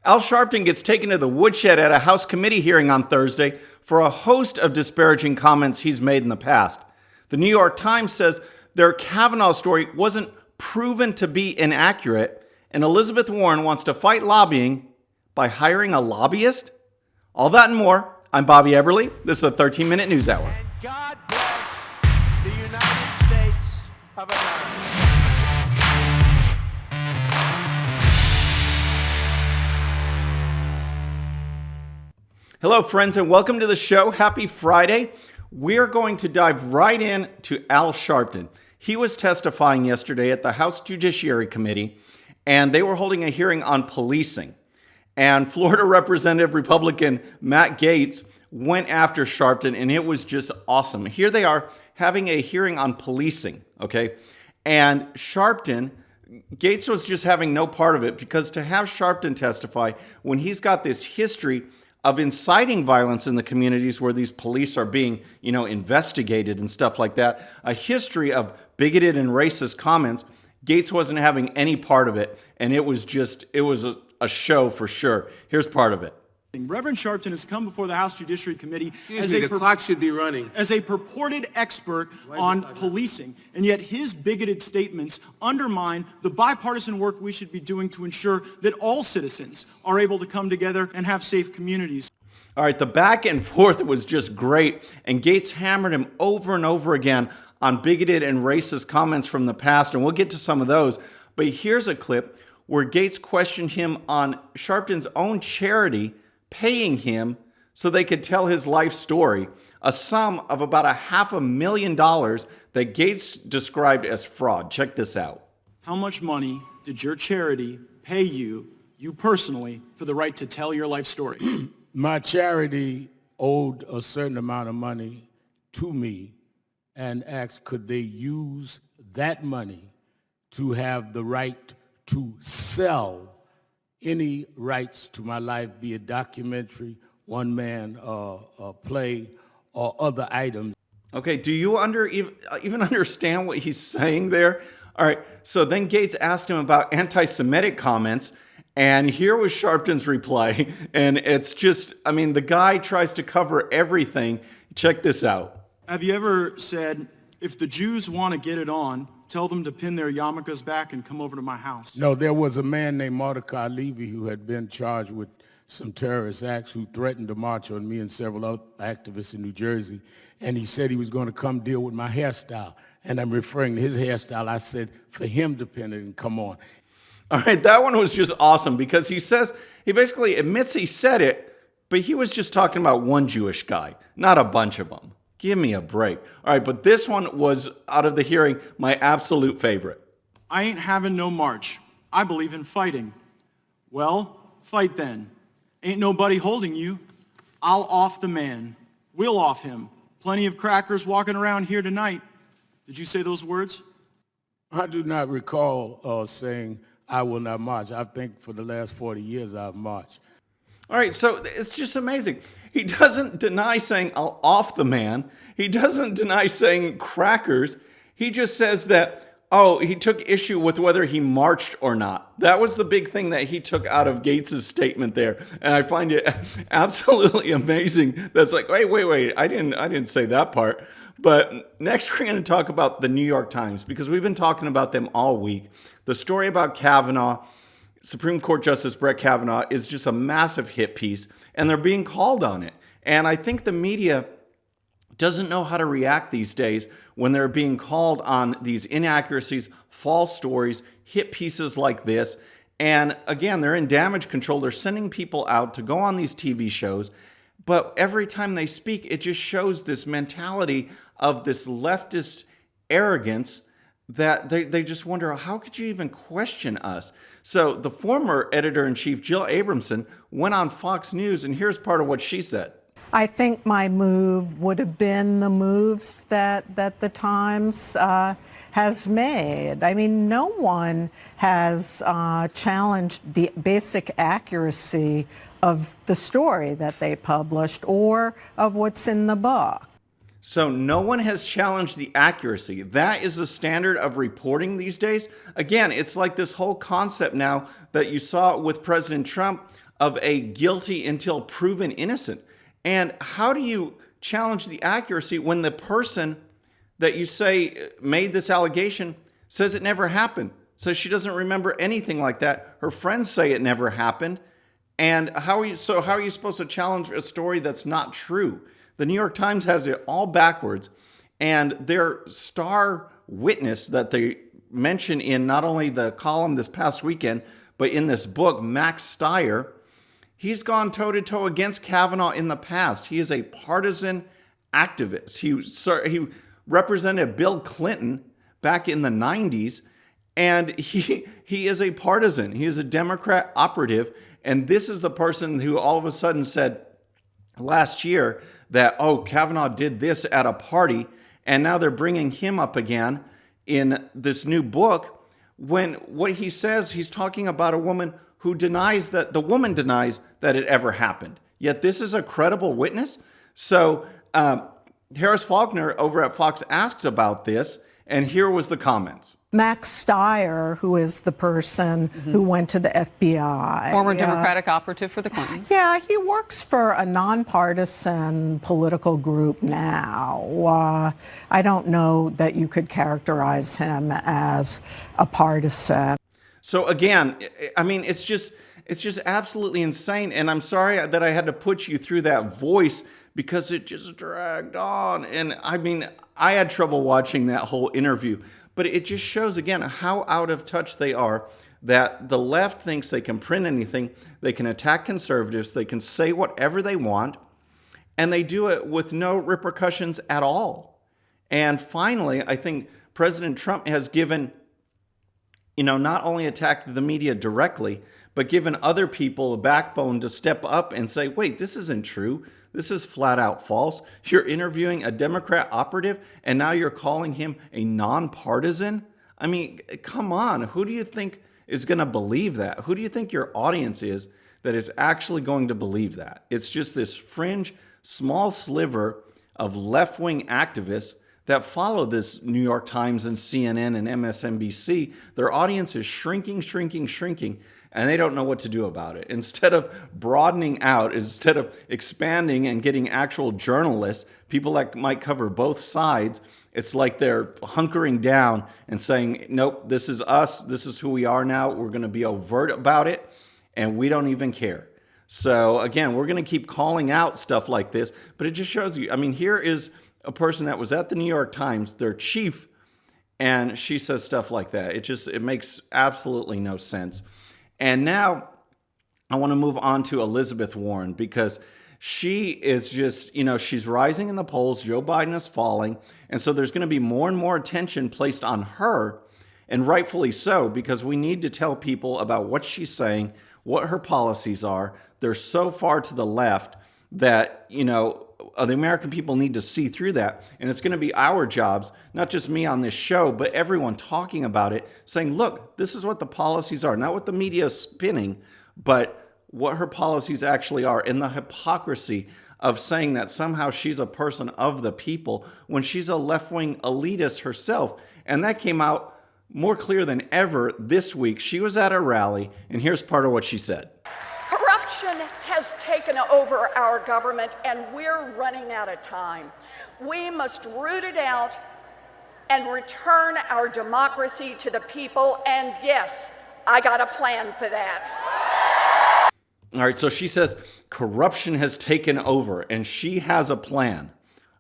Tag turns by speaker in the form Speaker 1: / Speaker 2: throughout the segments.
Speaker 1: Al Sharpton gets taken to the woodshed at a House committee hearing on Thursday for a host of disparaging comments he's made in the past. The New York Times says their Kavanaugh story wasn't proven to be inaccurate, and Elizabeth Warren wants to fight lobbying by hiring a lobbyist? All that and more. I'm Bobby Eberle. This is a 13-minute news hour.
Speaker 2: And God bless the United States of America.
Speaker 1: Hello, friends, and welcome to the show. Happy Friday. We're going to dive right in to Al Sharpton. He was testifying yesterday at the House Judiciary Committee, and they were holding a hearing on policing. And Florida Representative Republican Matt Gaetz went after Sharpton, and it was just awesome. Here they are having a hearing on policing, okay? And Sharpton, Gaetz was just having no part of it, because to have Sharpton testify when he's got this history of inciting violence in the communities where these police are being, investigated and stuff like that, a history of bigoted and racist comments, Gaetz wasn't having any part of it, and it was a show for sure. Here's part of it.
Speaker 3: Reverend Sharpton has come before the House Judiciary Committee
Speaker 4: The clock should be running.
Speaker 3: as a purported expert on policing, and yet his bigoted statements undermine the bipartisan work we should be doing to ensure that all citizens are able to come together and have safe communities.
Speaker 1: All right, the back and forth was just great, and Gaetz hammered him over and over again on bigoted and racist comments from the past, and we'll get to some of those. But here's a clip where Gaetz questioned him on Sharpton's own charity paying him so they could tell his life story, a sum of about $500,000 that Gaetz described as fraud. Check this out.
Speaker 3: How much money did your charity pay you personally, for the right to tell your life story?
Speaker 5: My charity owed a certain amount of money to me and asked, could they use that money to have the right to sell any rights to my life, be it documentary, one-man play, or other items.
Speaker 1: Okay, do you even understand what he's saying there? All right, so then Gaetz asked him about anti-Semitic comments, and here was Sharpton's reply, and it's just, the guy tries to cover everything. Check this out.
Speaker 3: Have you ever said, if the Jews want to get it on, tell them to pin their yarmulkes back and come over to my house?
Speaker 5: No, there was a man named Mordecai Levy who had been charged with some terrorist acts, who threatened to march on me and several other activists in New Jersey. And he said he was going to come deal with my hairstyle. And I'm referring to his hairstyle. I said for him to pin it and come on.
Speaker 1: All right, that one was just awesome, because he basically admits he said it, but he was just talking about one Jewish guy, not a bunch of them. Give me a break. All right, but this one was, out of the hearing, my absolute favorite.
Speaker 3: I ain't having no march. I believe in fighting. Well, fight then. Ain't nobody holding you. I'll off the man. We'll off him. Plenty of crackers walking around here tonight. Did you say those words?
Speaker 5: I do not recall saying I will not march. I think for the last 40 years I've marched.
Speaker 1: All right, so it's just amazing. He doesn't deny saying, I'll off the man. He doesn't deny saying crackers. He just says that, he took issue with whether he marched or not. That was the big thing that he took out of Gaetz's statement there. And I find it absolutely amazing. That's like, wait, I didn't say that part. But next we're going to talk about the New York Times, because we've been talking about them all week. The story about Kavanaugh, Supreme Court Justice Brett Kavanaugh, is just a massive hit piece, and they're being called on it. And I think the media doesn't know how to react these days when they're being called on these inaccuracies, false stories, hit pieces like this. And again, they're in damage control. They're sending people out to go on these TV shows. But every time they speak, it just shows this mentality of this leftist arrogance that they just wonder, how could you even question us? So the former editor-in-chief, Jill Abramson, went on Fox News, and here's part of what she said.
Speaker 6: I think my move would have been the moves that the Times has made. No one has challenged the basic accuracy of the story that they published or of what's in the book.
Speaker 1: So no one has challenged the accuracy. That is the standard of reporting these days. Again, it's like this whole concept now that you saw with President Trump of a guilty until proven innocent. And how do you challenge the accuracy when the person that you say made this allegation says it never happened? So she doesn't remember anything like that. Her friends say it never happened. And how are you supposed to challenge a story that's not true? The New York Times has it all backwards. And their star witness that they mention in not only the column this past weekend, but in this book, Max Stier, he's gone toe-to-toe against Kavanaugh in the past. He is a partisan activist. He represented Bill Clinton back in the 90s, and he is a partisan. He is a Democrat operative, and this is the person who all of a sudden said last year that, oh, Kavanaugh did this at a party, and now they're bringing him up again in this new book, when what he says, he's talking about a woman who denies that it ever happened. Yet this is a credible witness. So Harris Faulkner over at Fox asked about this, and here was the comments.
Speaker 6: Max Stier, who is the person who went to the FBI.
Speaker 7: Former Democratic operative for the Clintons.
Speaker 6: Yeah, he works for a nonpartisan political group now. I don't know that you could characterize him as a partisan.
Speaker 1: So again, I mean, it's just absolutely insane. And I'm sorry that I had to put you through that voice because it just dragged on. And I mean, I had trouble watching that whole interview. But it just shows, again, how out of touch they are, that the left thinks they can print anything, they can attack conservatives, they can say whatever they want, and they do it with no repercussions at all. And finally, I think President Trump has given, not only attacked the media directly, but given other people a backbone to step up and say, wait, this isn't true. This is flat out false. You're interviewing a Democrat operative, and now you're calling him a nonpartisan? I mean, come on. Who do you think is going to believe that? Who do you think your audience is that is actually going to believe that? It's just this fringe, small sliver of left-wing activists that follow this New York Times and CNN and MSNBC. Their audience is shrinking, and they don't know what to do about it. Instead of broadening out, instead of expanding and getting actual journalists, people that might cover both sides, it's like they're hunkering down and saying, nope, this is us, this is who we are now, we're going to be overt about it, and we don't even care. So again, we're going to keep calling out stuff like this, but it just shows you, I mean, here is a person that was at the New York Times, their chief, and she says stuff like that. It makes absolutely no sense. And now I want to move on to Elizabeth Warren, because she is just, she's rising in the polls. Joe Biden is falling. And so there's going to be more and more attention placed on her, and rightfully so, because we need to tell people about what she's saying, what her policies are. They're so far to the left that, the American people need to see through that. And it's going to be our jobs, not just me on this show, but everyone talking about it, saying, look, this is what the policies are, not what the media is spinning, but what her policies actually are, and the hypocrisy of saying that somehow she's a person of the people when she's a left-wing elitist herself. And that came out more clear than ever this week. She was at a rally, and here's part of what she said.
Speaker 8: Corruption has taken over our government, and we're running out of time. We must root it out and return our democracy to the people, and yes, I got a plan for that.
Speaker 1: All right, so she says corruption has taken over, and she has a plan.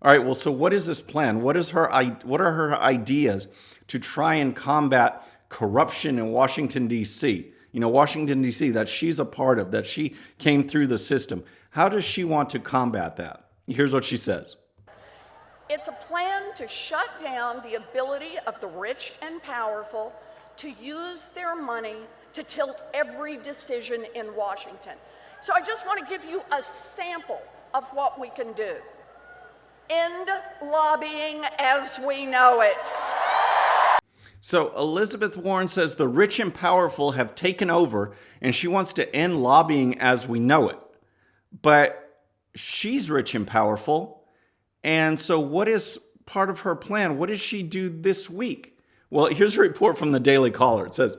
Speaker 1: All right, well, so what is this plan? What are her ideas to try and combat corruption in Washington, D.C.? Washington, D.C., that she's a part of, that she came through the system. How does she want to combat that? Here's what she says.
Speaker 8: It's a plan to shut down the ability of the rich and powerful to use their money to tilt every decision in Washington. So I just want to give you a sample of what we can do. End lobbying as we know it.
Speaker 1: So Elizabeth Warren says the rich and powerful have taken over, and she wants to end lobbying as we know it. But she's rich and powerful, and so what is part of her plan? What does she do this week? Well, here's a report from the Daily Caller. It says,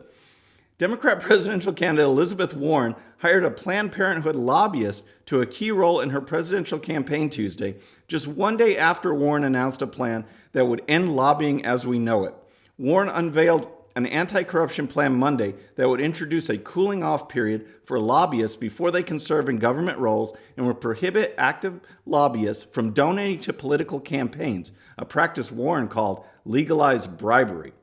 Speaker 1: Democrat presidential candidate Elizabeth Warren hired a Planned Parenthood lobbyist to a key role in her presidential campaign Tuesday, just one day after Warren announced a plan that would end lobbying as we know it. Warren unveiled an anti-corruption plan Monday that would introduce a cooling-off period for lobbyists before they can serve in government roles and would prohibit active lobbyists from donating to political campaigns, a practice Warren called legalized bribery.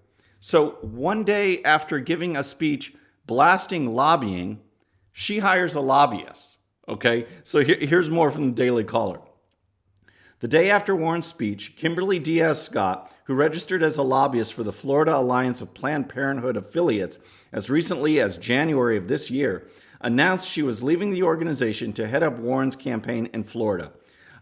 Speaker 1: So one day after giving a speech blasting lobbying, she hires a lobbyist. Okay, so here's more from the Daily Caller. The day after Warren's speech, Kimberly Diaz-Scott, who registered as a lobbyist for the Florida Alliance of Planned Parenthood affiliates as recently as January of this year, announced she was leaving the organization to head up Warren's campaign in Florida.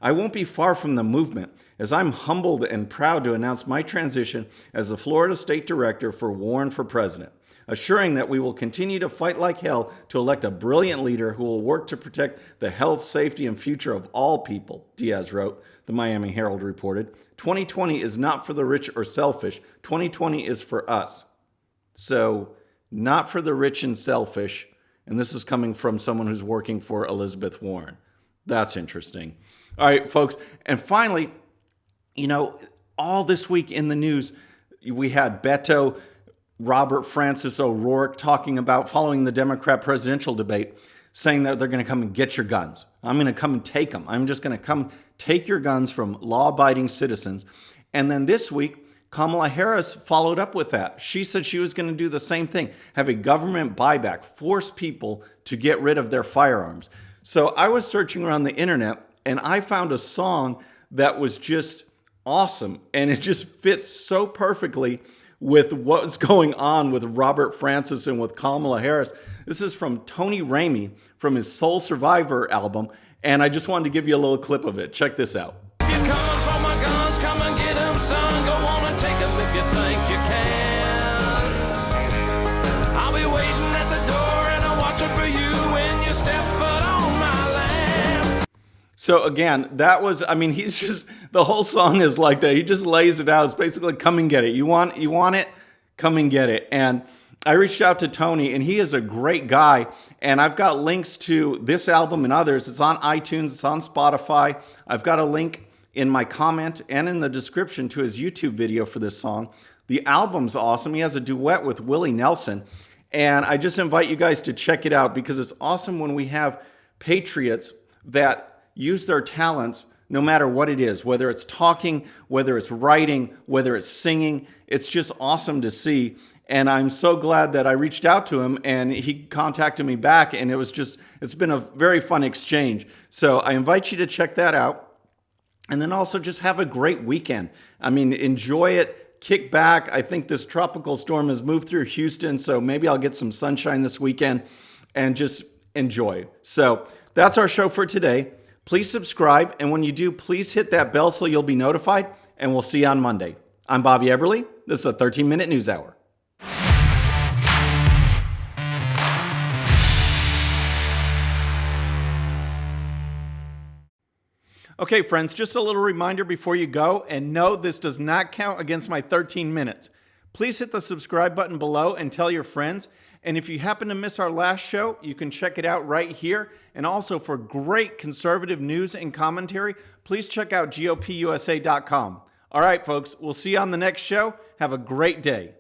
Speaker 1: I won't be far from the movement, as I'm humbled and proud to announce my transition as the Florida State Director for Warren for President, assuring that we will continue to fight like hell to elect a brilliant leader who will work to protect the health, safety, and future of all people, Diaz wrote, the Miami Herald reported. 2020 is not for the rich or selfish. 2020 is for us. So, not for the rich and selfish. And this is coming from someone who's working for Elizabeth Warren. That's interesting. All right, folks. And finally, all this week in the news, we had Beto, Robert Francis O'Rourke talking about, following the Democrat presidential debate, saying that they're going to come and get your guns. I'm going to come and take them. I'm just going to come take your guns from law-abiding citizens. And then this week, Kamala Harris followed up with that. She said she was going to do the same thing, have a government buyback, force people to get rid of their firearms. So I was searching around the internet and I found a song that was just awesome. And it just fits so perfectly with what's going on with Robert Francis and with Kamala Harris. This is from Toney Ramey from his Soul Survivor album. And I just wanted to give you a little clip of it. Check this out.
Speaker 9: If you're coming for my guns, come and get them, son. Go on and take them if you think you can. I'll be waiting at the door and I'm watching for you when you step foot on my land.
Speaker 1: So again, that was, he's just, the whole song is like that. He just lays it out. It's basically come and get it. You want it? Come and get it. And I reached out to Tony, and he is a great guy. And I've got links to this album and others. It's on iTunes. It's on Spotify. I've got a link in my comment and in the description to his YouTube video for this song. The album's awesome. He has a duet with Willie Nelson. And I just invite you guys to check it out because it's awesome when we have patriots that use their talents no matter what it is, whether it's talking, whether it's writing, whether it's singing. It's just awesome to see. And I'm so glad that I reached out to him and he contacted me back. And it's been a very fun exchange. So I invite you to check that out. And then also just have a great weekend. Enjoy it, kick back. I think this tropical storm has moved through Houston. So maybe I'll get some sunshine this weekend and just enjoy. So that's our show for today. Please subscribe. And when you do, please hit that bell so you'll be notified. And we'll see you on Monday. I'm Bobby Eberly. This is a 13-minute news hour. Okay, friends, just a little reminder before you go, and no, this does not count against my 13 minutes. Please hit the subscribe button below and tell your friends. And if you happen to miss our last show, you can check it out right here. And also for great conservative news and commentary, please check out GOPUSA.com. All right, folks, we'll see you on the next show. Have a great day.